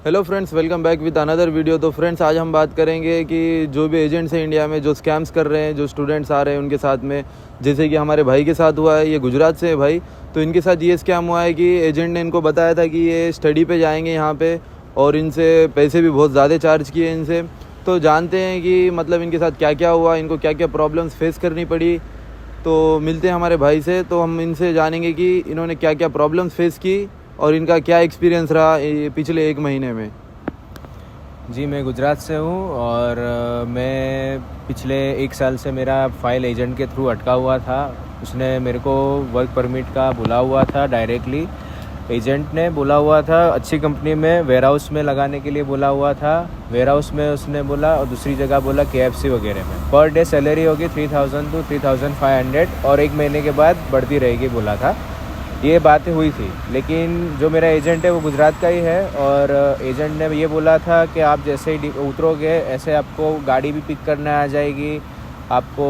Hello friends, welcome back with another video. तो friends, आज हम बात करेंगे कि जो भी एजेंट्स हैं इंडिया में जो स्कैम्स कर रहे हैं, जो स्टूडेंट्स आ रहे हैं उनके साथ में, जैसे कि हमारे भाई के साथ हुआ है। ये गुजरात से है भाई। तो इनके साथ ये स्कैम हुआ है कि एजेंट ने इनको बताया था कि ये स्टडी पे जाएंगे यहाँ पे, और इनसे पैसे भी बहुत ज़्यादा चार्ज किए इनसे। तो जानते हैं कि मतलब इनके साथ क्या क्या हुआ, इनको क्या क्या प्रॉब्लम्स फेस करनी पड़ी। तो मिलते हैं हमारे भाई से, तो हम इनसे जानेंगे कि इन्होंने क्या क्या प्रॉब्लम्स फेस की और इनका क्या एक्सपीरियंस रहा पिछले 1 महीने में। जी, मैं गुजरात से हूँ और मैं पिछले 1 साल से मेरा फ़ाइल एजेंट के थ्रू अटका हुआ था। उसने मेरे को वर्क परमिट का बोला हुआ था, डायरेक्टली एजेंट ने बोला हुआ था। अच्छी कंपनी में वेयर हाउस में लगाने के लिए बोला हुआ था। वेयर हाउस में उसने बोला, और दूसरी जगह बोला KFC वगैरह में। पर डे सैलरी होगी 3000 to 3500 और 1 महीने के बाद बढ़ती रहेगी बोला था। ये बातें हुई थी, लेकिन जो मेरा एजेंट है वो गुजरात का ही है, और एजेंट ने ये बोला था कि आप जैसे ही उतरोगे ऐसे आपको गाड़ी भी पिक करने आ जाएगी, आपको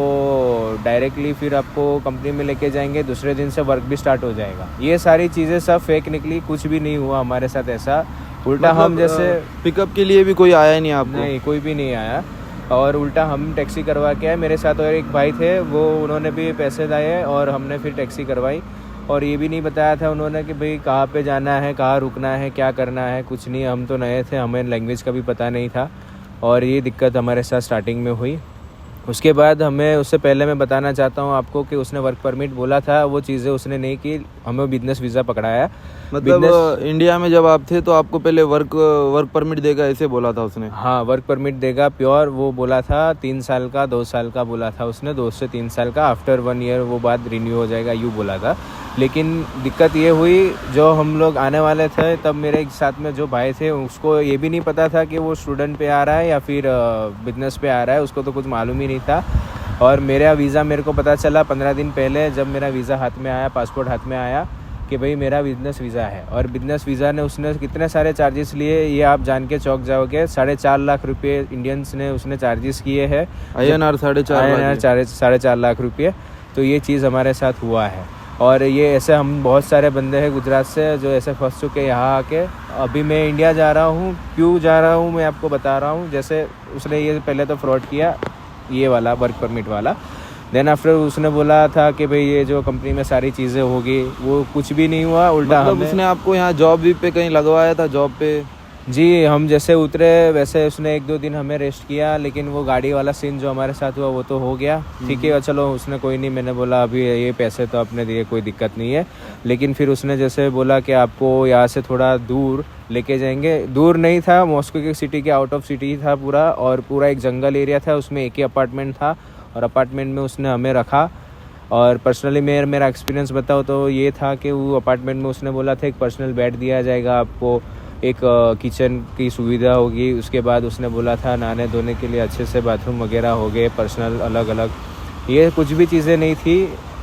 डायरेक्टली फिर आपको कंपनी में लेके जाएंगे, दूसरे दिन से वर्क भी स्टार्ट हो जाएगा। ये सारी चीज़ें सब फेक निकली, कुछ भी नहीं हुआ हमारे साथ ऐसा। उल्टा मतलब हम जैसे पिकअप के लिए भी कोई आया नहीं आपको? नहीं, कोई भी नहीं आया, और उल्टा हम टैक्सी करवा के आए। मेरे साथ और एक भाई थे, वो उन्होंने भी पैसे दिए और हमने फिर टैक्सी करवाई। और ये भी नहीं बताया था उन्होंने कि भाई कहाँ पे जाना है, कहाँ रुकना है, क्या करना है, कुछ नहीं। हम तो नए थे, हमें लैंग्वेज का भी पता नहीं था, और ये दिक्कत हमारे साथ स्टार्टिंग में हुई। उसके बाद उससे पहले मैं बताना चाहता हूँ आपको कि उसने वर्क परमिट बोला था, वो चीज़ें उसने नहीं की, हमें बिजनेस वीज़ा पकड़ाया। मतलब इंडिया में जब आप थे तो आपको पहले वर्क परमिट देगा ऐसे बोला था उसने? हाँ, वर्क परमिट देगा प्योर, वो बोला था 3 साल का, 2 साल का बोला था उसने, 2 से 3 साल का। आफ्टर 1 ईयर वो बात रिन्यू हो जाएगा, यूँ बोला था। लेकिन दिक्कत ये हुई, जो हम लोग आने वाले थे तब मेरे साथ में जो भाई थे उसको ये भी नहीं पता था कि वो स्टूडेंट पे आ रहा है या फिर बिजनेस पे आ रहा है, उसको तो कुछ मालूम ही नहीं था। और मेरा वीज़ा मेरे को पता चला 15 दिन पहले, जब मेरा वीज़ा हाथ में आया, पासपोर्ट हाथ में आया, कि भाई मेरा बिजनेस वीज़ा है। और बिजनेस वीज़ा ने उसने कितने सारे चार्जेस लिए ये आप जान के चौंक जाओगे। 4.5 लाख रुपये इंडियंस ने उसने चार्जेस किए हैं, INR 4.5 लाख रुपये। तो ये चीज़ हमारे साथ हुआ है, और ये ऐसे हम बहुत सारे बंदे हैं गुजरात से जो ऐसे फंस चुके यहाँ आके। अभी मैं इंडिया जा रहा हूँ, क्यों जा रहा हूँ मैं आपको बता रहा हूँ। जैसे उसने ये पहले तो फ्रॉड किया, ये वाला वर्क परमिट वाला। देन आफ्टर उसने बोला था कि भाई ये जो कंपनी में सारी चीज़ें होगी, वो कुछ भी नहीं हुआ। उल्टा मतलब उसने आपको यहाँ जॉब भी पे कहीं लगवाया था, जॉब पे? जी, हम जैसे उतरे वैसे उसने 1-2 दिन हमें रेस्ट किया, लेकिन वो गाड़ी वाला सीन जो हमारे साथ हुआ वो तो हो गया। ठीक है, चलो उसने कोई नहीं, मैंने बोला अभी ये पैसे तो अपने दिए, कोई दिक्कत नहीं है। लेकिन फिर उसने जैसे बोला कि आपको यहाँ से थोड़ा दूर लेके जाएंगे। दूर नहीं था, मॉस्को की सिटी के आउट ऑफ सिटी था पूरा, और पूरा एक जंगल एरिया था, उसमें एक ही अपार्टमेंट था, और अपार्टमेंट में उसने हमें रखा। और पर्सनली मेरा एक्सपीरियंस बताओ तो ये था कि वो अपार्टमेंट में उसने बोला था एक पर्सनल बेड दिया जाएगा आपको, एक किचन की सुविधा होगी, उसके बाद उसने बोला था नहाने धोने के लिए अच्छे से बाथरूम वगैरह हो गए पर्सनल अलग अलग। ये कुछ भी चीज़ें नहीं थी।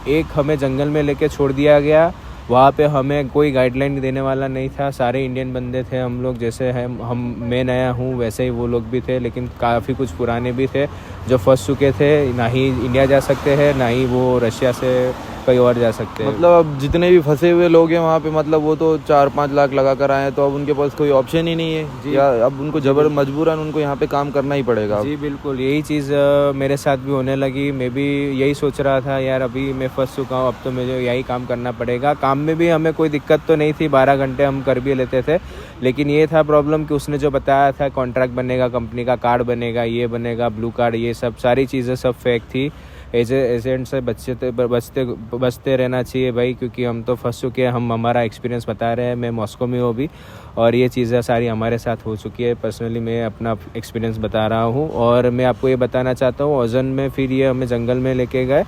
एक हमें जंगल में लेके छोड़ दिया गया, वहाँ पे हमें कोई गाइडलाइन देने वाला नहीं था। सारे इंडियन बंदे थे हम लोग, जैसे मैं नया हूँ वैसे ही वो लोग भी थे, लेकिन काफ़ी कुछ पुराने भी थे जो फंस चुके थे। ना ही इंडिया जा सकते हैं, ना ही वो रशिया से कहीं और जा सकते हैं। मतलब अब जितने भी फंसे हुए लोग हैं वहाँ पे, मतलब वो तो 4-5 लाख लगा कर आए, तो अब उनके पास कोई ऑप्शन ही नहीं है, या अब उनको मजबूरन उनको यहाँ पे काम करना ही पड़ेगा। जी बिल्कुल, यही चीज़ मेरे साथ भी होने लगी। मैं भी यही सोच रहा था, यार अभी मैं फंस चुका हूँ, अब तो मुझे यही काम करना पड़ेगा। काम में भी हमें कोई दिक्कत तो नहीं थी, 12 घंटे हम कर भी लेते थे, लेकिन ये था प्रॉब्लम कि उसने जो बताया था कॉन्ट्रैक्ट बनेगा, कंपनी का कार्ड बनेगा, ये बनेगा, ब्लू कार्ड, ये सब सारी चीज़ें सब फेक थी। एजेंट से बचते रहना चाहिए भाई, क्योंकि हम तो फंस चुके हैं। हम हमारा एक्सपीरियंस बता रहे हैं, मैं मॉस्को में हूँ अभी, और ये चीज़ें सारी हमारे साथ हो चुकी है। पर्सनली मैं अपना एक्सपीरियंस बता रहा हूँ, और मैं आपको ये बताना चाहता हूँ, ओजन में फिर ये हमें जंगल में लेके गए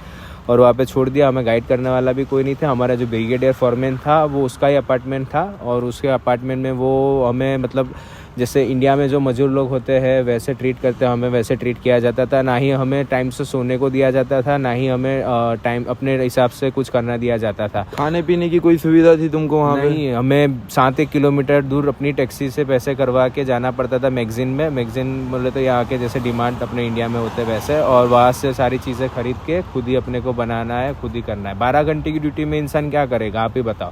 और वहाँ पे छोड़ दिया। हमें गाइड करने वाला भी कोई नहीं था। हमारा जो ब्रिगेडियर फॉरमैन था वो उसका ही अपार्टमेंट था, और उसके अपार्टमेंट में वो हमें मतलब जैसे इंडिया में जो मजदूर लोग होते हैं वैसे ट्रीट करते हैं, हमें वैसे ट्रीट किया जाता था। ना ही हमें टाइम से सोने को दिया जाता था, ना ही हमें टाइम अपने हिसाब से कुछ करना दिया जाता था। खाने पीने की कोई सुविधा थी तुमको वहाँ पे? नहीं, हमें 7-1 किलोमीटर दूर अपनी टैक्सी से पैसे करवा के जाना पड़ता था मैगजीन बोले तो यहाँ के जैसे डिमांड अपने इंडिया में होते वैसे, और वहाँ से सारी चीज़ें खरीद के खुद ही अपने को बनाना है, खुद ही करना है। 12 घंटे की ड्यूटी में इंसान क्या करेगा, आप ही बताओ।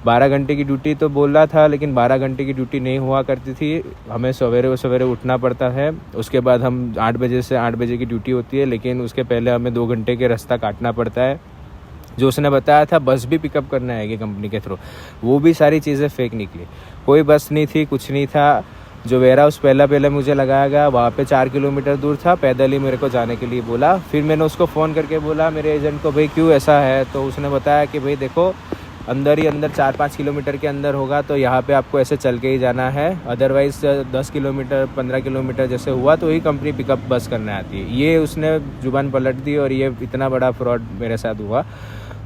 12 घंटे की ड्यूटी तो बोल रहा था, लेकिन 12 घंटे की ड्यूटी नहीं हुआ करती थी। हमें सवेरे सवेरे उठना पड़ता है। उसके बाद हम 8 बजे से 8 बजे की ड्यूटी होती है, लेकिन उसके पहले हमें 2 घंटे के रास्ता काटना पड़ता है। जो उसने बताया था बस भी पिकअप करना है कि कंपनी के थ्रू, वो भी सारी चीज़ें फेक निकली। कोई बस नहीं थी, कुछ नहीं था। जो वेयर हाउस पहले मुझे लगाया गया वहाँ पे 4 किलोमीटर दूर था, पैदल ही मेरे को जाने के लिए बोला। फिर मैंने उसको फ़ोन करके बोला मेरे एजेंट को, भाई क्यों ऐसा है? तो उसने बताया कि भाई देखो, अंदर ही अंदर 4-5 किलोमीटर के अंदर होगा तो यहाँ पे आपको ऐसे चल के ही जाना है, अदरवाइज़ 10 किलोमीटर 15 किलोमीटर जैसे हुआ तो ही कंपनी पिकअप बस करने आती है। ये उसने जुबान पलट दी और ये इतना बड़ा फ्रॉड मेरे साथ हुआ।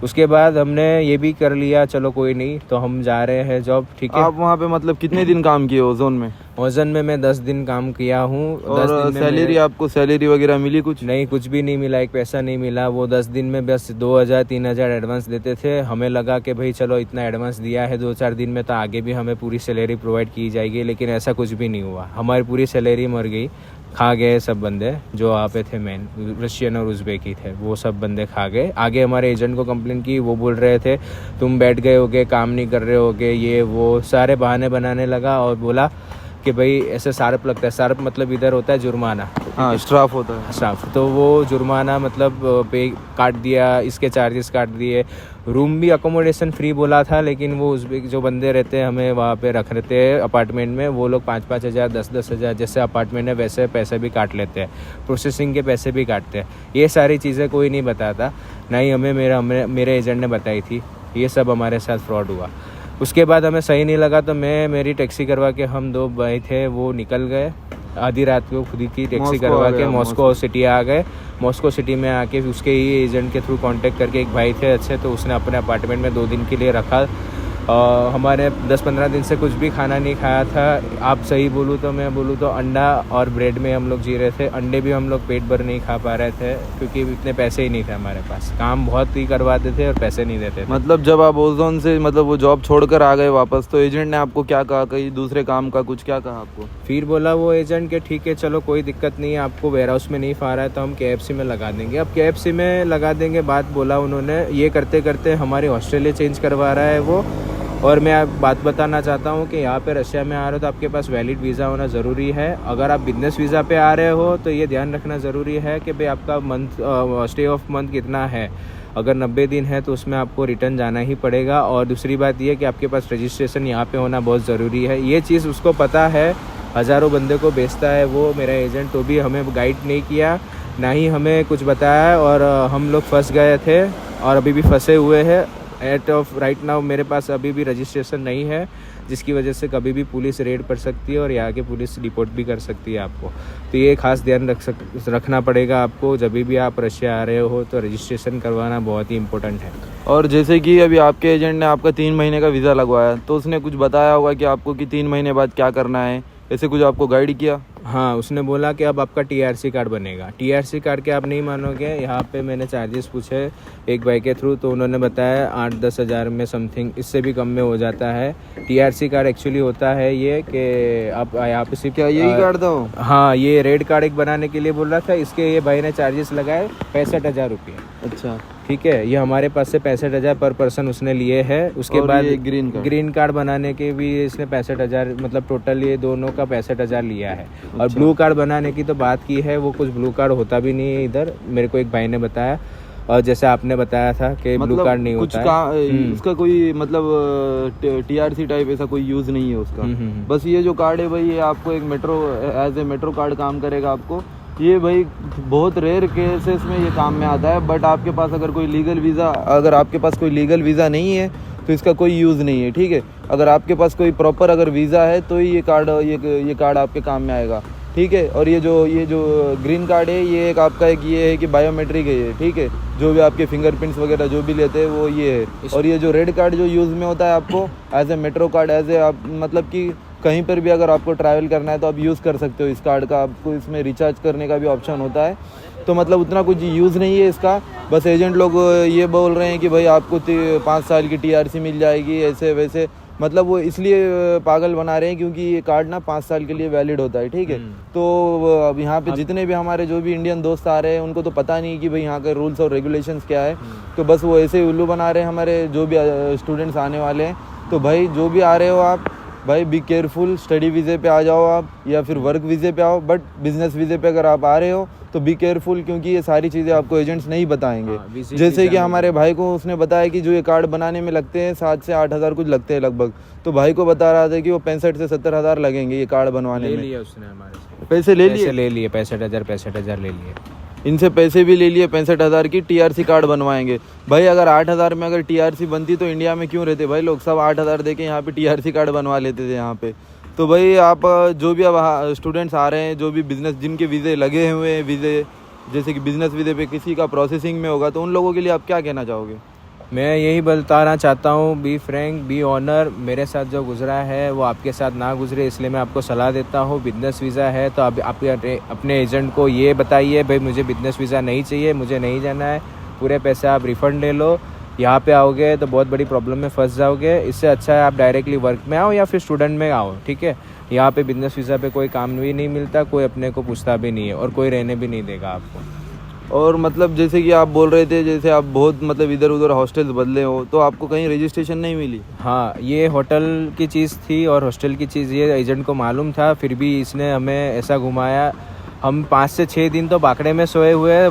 उसके बाद हमने ये भी कर लिया, चलो कोई नहीं, तो हम जा रहे हैं जॉब, ठीक है। आप वहाँ पे मतलब कितने दिन काम किए ओजोन में? ओजन में मैं 10 दिन काम किया हूँ। और सैलरी, आपको सैलरी वगैरह मिली कुछ? नहीं, कुछ भी नहीं मिला, एक पैसा नहीं मिला। वो 10 दिन में बस 2,000-3,000 एडवांस देते थे। हमें लगा कि भाई चलो इतना एडवांस दिया है 2-4 दिन में तो आगे भी हमें पूरी सैलरी प्रोवाइड की जाएगी, लेकिन ऐसा कुछ भी नहीं हुआ। हमारी पूरी सैलरी मर गई, खा गए सब बंदे जो वहाँ पे थे, मेन रशियन और उज़्बेकी थे, वो सब बंदे खा गए। आगे हमारे एजेंट को कंप्लेन की, वो बोल रहे थे तुम बैठ गए होगे, काम नहीं कर रहे होगे, ये वो सारे बहाने बनाने लगा और बोला कि भाई ऐसे सार्प लगता है। सार्प मतलब इधर होता है जुर्माना, हाँ, स्ट्राफ होता है। स्टाफ, तो वो जुर्माना मतलब पे काट दिया, इसके चार्जेस काट दिए। रूम भी अकोमोडेशन फ्री बोला था, लेकिन वो उस जो बंदे रहते हैं हमें वहाँ पे रख रहते हैं अपार्टमेंट में, वो लोग 5-5 हज़ार 10-10 हज़ार जैसे अपार्टमेंट है वैसे पैसे भी काट लेते हैं, प्रोसेसिंग के पैसे भी काटते हैं। ये सारी चीज़ें कोई नहीं बताता, ना ही हमें मेरे एजेंट ने बताई थी। ये सब हमारे साथ फ्रॉड हुआ। उसके बाद हमें सही नहीं लगा तो मेरी टैक्सी करवा के, हम 2 भाई थे वो निकल गए आधी रात को, खुद की टैक्सी करवा के मॉस्को सिटी आ गए। मॉस्को सिटी में आके उसके ही एजेंट के थ्रू कांटेक्ट करके, एक भाई थे अच्छे, तो उसने अपने अपार्टमेंट में 2 दिन के लिए रखा। हमारे 10-15 दिन से कुछ भी खाना नहीं खाया था। आप सही बोलूँ तो, मैं बोलूँ तो अंडा और ब्रेड में हम लोग जी रहे थे। अंडे भी हम लोग पेट भर नहीं खा पा रहे थे क्योंकि इतने पैसे ही नहीं थे हमारे पास। काम बहुत ही करवाते थे और पैसे नहीं देते थे। मतलब जब आप ओजोन से मतलब वो जॉब छोड़कर आ गए वापस, तो एजेंट ने आपको क्या कहा? कहीं दूसरे काम का कुछ क्या कहा आपको? फिर बोला वो एजेंट के ठीक है चलो कोई दिक्कत नहीं है, आपको वेयर हाउस में नहीं फा रहा है तो हम KFC में लगा देंगे। अब KFC में लगा देंगे बात बोला उन्होंने। ये करते करते हमारी ऑस्ट्रेलिया चेंज करवा रहा है वो। और मैं आप बात बताना चाहता हूँ कि यहाँ पे रशिया में आ रहे हो तो आपके पास वैलिड वीज़ा होना ज़रूरी है। अगर आप बिजनेस वीज़ा पे आ रहे हो तो ये ध्यान रखना ज़रूरी है कि भाई आपका स्टे ऑफ मंथ कितना है। अगर 90 दिन है तो उसमें आपको रिटर्न जाना ही पड़ेगा। और दूसरी बात ये कि आपके पास रजिस्ट्रेशन यहाँ पे होना बहुत ज़रूरी है। ये चीज़ उसको पता है, हज़ारों बंदे को बेचता है वो मेरा एजेंट, तो भी हमें गाइड नहीं किया, ना ही हमें कुछ बताया। और हम लोग फंस गए थे और अभी भी फंसे हुए हैं। एट ऑफ राइट नाउ मेरे पास अभी भी रजिस्ट्रेशन नहीं है, जिसकी वजह से कभी भी पुलिस रेड कर सकती है और यहाँ के पुलिस रिपोर्ट भी कर सकती है आपको। तो ये खास ध्यान रखना पड़ेगा आपको। जब भी आप रशिया आ रहे हो तो रजिस्ट्रेशन करवाना बहुत ही इंपॉर्टेंट है। और जैसे कि अभी आपके एजेंट ने आपका 3 महीने का वीज़ा लगवाया, तो उसने कुछ बताया होगा कि आपको कि 3 महीने बाद क्या करना है, ऐसे कुछ आपको गाइड किया? हाँ, उसने बोला कि अब आपका TRC कार्ड बनेगा। TRC कार्ड के आप नहीं मानोगे, यहाँ पे मैंने चार्जेस पूछे एक भाई के थ्रू तो उन्होंने बताया 8-10 हज़ार में समथिंग, इससे भी कम में हो जाता है। TRC कार्ड एक्चुअली होता है ये कि आप यहाँ पे सिर्फ, क्या यही कार्ड था? हाँ, ये रेड कार्ड एक बनाने के लिए बोल रहा था। इसके ये भाई ने चार्जेस लगाए 65,000 रुपये। अच्छा, ठीक है, ये हमारे पास से 65,000 पर पर्सन उसने लिए है। उसके बाद ग्रीन कार्ड बनाने के भी इसने 65,000, मतलब टोटल ये दोनों का 65,000 लिया है। और ब्लू कार्ड बनाने की तो बात की है, वो कुछ ब्लू कार्ड होता भी नहीं है इधर, मेरे को एक भाई ने बताया। और जैसे आपने बताया था कि ब्लू कार्ड नहीं होता है, उसका कोई मतलब TRC टाइप ऐसा कोई यूज़ नहीं है उसका। बस ये जो कार्ड है भाई, ये आपको एक एज ए मेट्रो कार्ड काम करेगा आपको। ये भाई बहुत रेयर केसेस में ये काम में आता है। बट आपके पास अगर कोई लीगल वीज़ा नहीं है तो इसका कोई यूज़ नहीं है, ठीक है। अगर आपके पास कोई प्रॉपर अगर वीज़ा है तो ये कार्ड आपके काम में आएगा, ठीक है। और ये जो ग्रीन कार्ड है, ये एक आपका ये है कि बायोमेट्रिक है ये, ठीक है। जो भी आपके फिंगरप्रिंट्स वगैरह जो भी लेते हैं वो ये है। और ये जो रेड कार्ड जो यूज़ में होता है आपको as a metro card, as a आप मतलब कि कहीं पर भी अगर आपको ट्रैवल करना है तो आप यूज़ कर सकते हो इस कार्ड का। आपको इसमें रिचार्ज करने का भी ऑप्शन होता है। तो मतलब उतना कुछ यूज़ नहीं है इसका। बस एजेंट लोग ये बोल रहे हैं कि भाई आपको 5 साल की TRC मिल जाएगी, ऐसे वैसे। मतलब वो इसलिए पागल बना रहे हैं क्योंकि ये कार्ड ना 5 साल के लिए वैलिड होता है, ठीक है। तो अब यहाँ पे जितने भी हमारे जो भी इंडियन दोस्त आ रहे हैं उनको तो पता नहीं कि भाई यहाँ के रूल्स और रेगुलेशंस क्या है। तो बस वो ऐसे ही उल्लू बना रहे हैं हमारे जो भी स्टूडेंट्स आने वाले हैं। तो भाई जो भी आ रहे हो आप, भाई बी केयरफुल, स्टडी वीज़े पे आ जाओ आप या फिर वर्क वीज़े पे आओ, बट बिजनेस वीज़े पे अगर आप आ रहे हो तो बी केयरफुल, क्योंकि ये सारी चीज़ें आपको एजेंट्स नहीं बताएंगे। visit जैसे visa कि में हमारे भाई को उसने बताया कि जो ये कार्ड बनाने में लगते हैं 7 से 8 हज़ार कुछ लगते हैं लगभग, तो भाई को बता रहा था कि वो 65 से 70 हज़ार लगेंगे ये कार्ड बनवाने ले में। लिया उसने हमारे से, पैसे ले लिए, पैसे ले लिए 65,000 ले लिए। इनसे पैसे भी ले लिए 65 हज़ार की, टीआरसी कार्ड बनवाएंगे। भाई अगर 8 हज़ार में अगर टीआरसी बनती तो इंडिया में क्यों रहते भाई लोग, सब 8 हज़ार दे के यहाँ पे टीआरसी कार्ड बनवा लेते थे यहाँ पे। तो भाई आप जो भी अब स्टूडेंट्स आ रहे हैं, जो भी बिज़नेस जिनके वीज़े लगे हुए हैं, वीज़े जैसे कि बिज़नेस वीज़े पे किसी का प्रोसेसिंग में होगा, तो उन लोगों के लिए आप क्या कहना चाहोगे? मैं यही बताना चाहता हूँ, बी फ्रैंक, बी ऑनर। मेरे साथ जो गुजरा है वो आपके साथ ना गुजरे, इसलिए मैं आपको सलाह देता हूँ। बिजनेस वीज़ा है तो आप अपने एजेंट को ये बताइए भाई मुझे बिजनेस वीज़ा नहीं चाहिए, मुझे नहीं जाना है, पूरे पैसे आप रिफ़ंड ले लो। यहाँ पे आओगे तो बहुत बड़ी प्रॉब्लम में फंस जाओगे। इससे अच्छा है आप डायरेक्टली वर्क में आओ या फिर स्टूडेंट में आओ, ठीक है। यहाँ पे बिजनेस वीज़ा पे कोई काम भी नहीं मिलता, कोई अपने को पूछता भी नहीं है और कोई रहने भी नहीं देगा आपको। और मतलब जैसे कि आप बोल रहे थे, जैसे आप बहुत मतलब इधर उधर हॉस्टल्स बदले हो, तो आपको कहीं रजिस्ट्रेशन नहीं मिली? हाँ, ये होटल की चीज़ थी और हॉस्टल की चीज़ ये एजेंट को मालूम था, फिर भी इसने हमें ऐसा घुमाया। हम 5 से 6 दिन तो बाकड़े में सोए हुए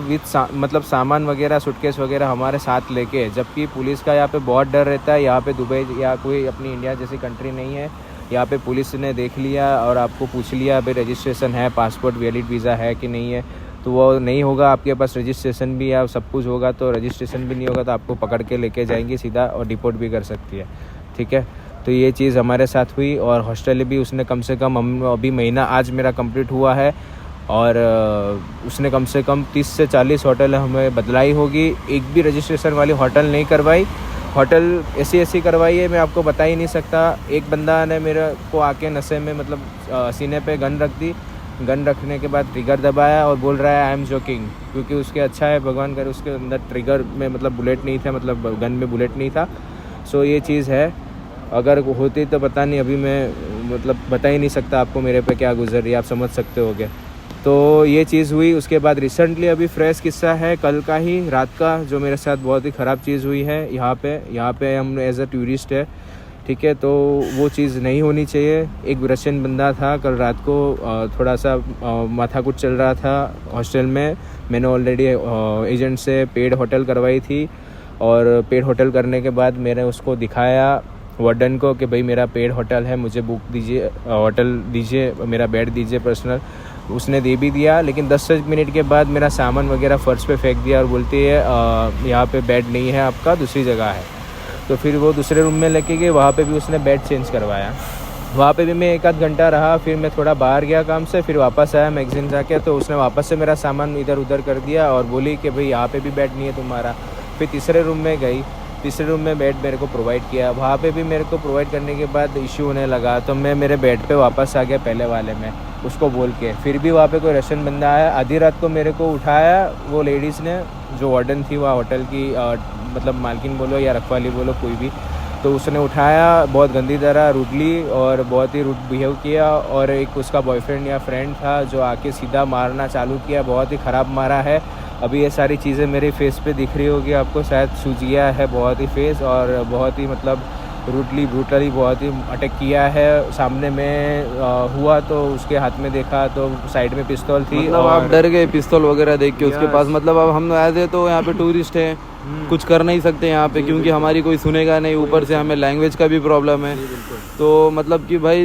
मतलब सामान वगैरह, सूटकेस वगैरह हमारे साथ लेके, जबकि पुलिस का यहाँ पे बहुत डर रहता है। यहाँ पे दुबई या कोई अपनी इंडिया जैसी कंट्री नहीं है। यहाँ पे पुलिस ने देख लिया और आपको पूछ लिया भाई रजिस्ट्रेशन है, पासपोर्ट वैलिड वीज़ा है कि नहीं है, तो वो नहीं होगा आपके पास रजिस्ट्रेशन भी या सब कुछ होगा तो रजिस्ट्रेशन भी नहीं होगा तो आपको पकड़ के लेके जाएंगे सीधा और डिपोर्ट भी कर सकती है, ठीक है। तो ये चीज़ हमारे साथ हुई। और हॉस्टल भी उसने कम से कम, हम अभी महीना आज मेरा कंप्लीट हुआ है और उसने कम से कम 30 से 40 होटल हमें बदलाई होगी, एक भी रजिस्ट्रेशन वाली होटल नहीं करवाई। होटल ऐसी करवाई है मैं आपको बता ही नहीं सकता। एक बंदा ने मेरे को आके नशे में मतलब सीने पे गन रख दी, गन रखने के बाद ट्रिगर दबाया और बोल रहा है आई एम जोकिंग, क्योंकि उसके अच्छा है भगवान करे उसके अंदर ट्रिगर में मतलब बुलेट नहीं था, मतलब गन में बुलेट नहीं था। सो ये चीज़ है, अगर होती तो पता नहीं, अभी मैं मतलब बता ही नहीं सकता आपको मेरे पे क्या गुजर रही है, आप समझ सकते होगे। तो ये चीज़ हुई। उसके बाद रिसेंटली अभी फ्रेश किस्सा है कल का ही रात का, जो मेरे साथ बहुत ही ख़राब चीज़ हुई है। यहाँ पे हम एज अ टूरिस्ट है, ठीक है, तो वो चीज़ नहीं होनी चाहिए। एक रशियन बंदा था कल रात को, थोड़ा सा माथाकुट चल रहा था हॉस्टल में। मैंने ऑलरेडी एजेंट से पेड होटल करवाई थी और पेड होटल करने के बाद मैंने उसको दिखाया वार्डन को कि भाई मेरा पेड होटल है, मुझे बुक दीजिए, होटल दीजिए, मेरा बेड दीजिए पर्सनल। उसने दे भी दिया, लेकिन 10 मिनट के बाद मेरा सामान वगैरह फ़र्श पे फेंक दिया और बोलती है यहाँ पे बेड नहीं है आपका, दूसरी जगह है। तो फिर वो दूसरे रूम में लेके गए, वहाँ पे भी उसने बेड चेंज करवाया। वहाँ पे भी मैं 1 आध घंटा रहा, फिर मैं थोड़ा बाहर गया काम से, फिर वापस आया मैगज़ीन जाके, तो उसने वापस से मेरा सामान इधर उधर कर दिया और बोली कि भाई यहाँ पे भी बेड नहीं है तुम्हारा। फिर तीसरे रूम में गई, तीसरे रूम में बेड मेरे को प्रोवाइड किया, वहाँ पे भी मेरे को प्रोवाइड करने के बाद इशू होने लगा, तो मैं मेरे बेड पे वापस आ गया पहले वाले में उसको बोल के। फिर भी वहाँ पे कोई रशियन बंदा आया, आधी रात को मेरे को उठाया वो लेडीज़ ने, जो वार्डन थी वहाँ होटल की, मतलब मालकिन बोलो या रखवाली बोलो कोई भी, तो उसने उठाया बहुत गंदी तरह, रूडली और बहुत ही रूड बिहेव किया। और एक उसका बॉयफ्रेंड या फ्रेंड था जो आके सीधा मारना चालू किया, बहुत ही ख़राब मारा है। अभी ये सारी चीज़ें मेरे फेस पे दिख रही होगी आपको, शायद सूझ गया है बहुत ही फेस, और बहुत ही मतलब रूडली ब्रूटली बहुत ही अटैक किया है। सामने में हुआ तो उसके हाथ में देखा तो साइड में पिस्तौल थी, मतलब और आप डर गए पिस्तौल वगैरह देख के उसके पास? मतलब अब हम ऐसे तो यहाँ पे टूरिस्ट हैं, कुछ कर नहीं सकते यहाँ पे, क्योंकि हमारी कोई सुनेगा नहीं, ऊपर से हमें लैंग्वेज का भी प्रॉब्लम है। तो मतलब कि भाई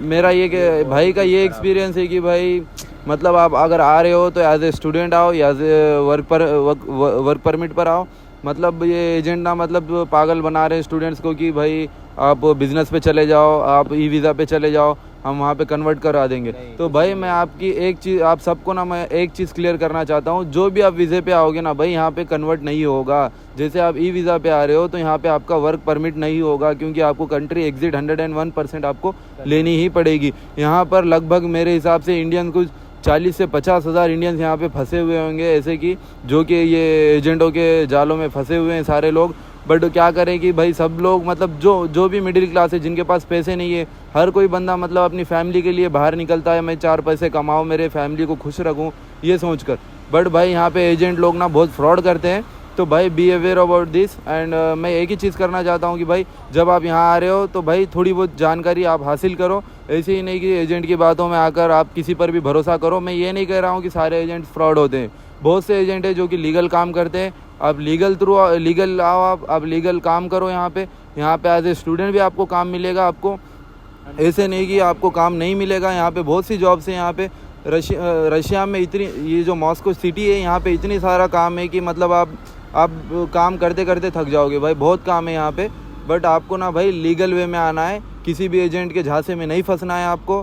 मेरा ये कि भाई का ये एक्सपीरियंस है कि भाई मतलब आप अगर आ रहे हो तो एज ए स्टूडेंट आओ या एज ए वर्क परमिट पर आओ। मतलब ये एजेंट ना मतलब पागल बना रहे हैं स्टूडेंट्स को कि भाई आप बिज़नेस पे चले जाओ, आप ई वीज़ा पे चले जाओ, हम वहाँ पे कन्वर्ट करा देंगे। तो भाई मैं आपकी एक चीज़, आप सबको ना मैं एक चीज़ क्लियर करना चाहता हूँ, जो भी आप वीज़े पे आओगे ना भाई, यहाँ पे कन्वर्ट नहीं होगा। जैसे आप ई वीज़ा पे आ रहे हो तो यहाँ पे आपका वर्क परमिट नहीं होगा, क्योंकि आपको कंट्री एग्जिट 101% आपको लेनी ही पड़ेगी। यहाँ पर लगभग मेरे हिसाब से इंडियन कुछ 40 से 50 हज़ार इंडियंस यहाँ पे फंसे हुए होंगे, ऐसे कि जो कि ये एजेंटों के जालों में फंसे हुए हैं सारे लोग। बट क्या करें कि भाई सब लोग मतलब जो भी मिडिल क्लास है, जिनके पास पैसे नहीं है, हर कोई बंदा मतलब अपनी फैमिली के लिए बाहर निकलता है, मैं 4 पैसे कमाऊँ, मेरे फैमिली को खुश रखूँ, ये सोच कर। बट भाई यहाँ पे एजेंट लोग ना बहुत फ्रॉड करते हैं। तो भाई be aware about this. And मैं एक ही चीज़ करना चाहता हूँ कि भाई जब आप यहाँ आ रहे हो तो भाई थोड़ी बहुत जानकारी आप हासिल करो। ऐसे ही नहीं कि एजेंट की बातों में आकर आप किसी पर भी भरोसा करो। मैं ये नहीं कह रहा हूँ कि सारे एजेंट फ्रॉड होते हैं, बहुत से एजेंट हैं जो कि लीगल काम करते हैं। आप लीगल आओ, आप लीगल काम करो यहाँ पे एज ए स्टूडेंट भी आपको काम मिलेगा। आपको ऐसे नहीं कि आपको काम नहीं मिलेगा। यहाँ पे बहुत सी जॉब्स हैं। यहाँ पे रशिया में इतनी, ये जो मॉस्को सिटी है यहाँ पे इतनी सारा काम है कि मतलब आप काम करते करते थक जाओगे भाई, बहुत काम है यहाँ पे। बट आपको ना भाई लीगल वे में आना है, किसी भी एजेंट के झांसे में नहीं फंसना है आपको।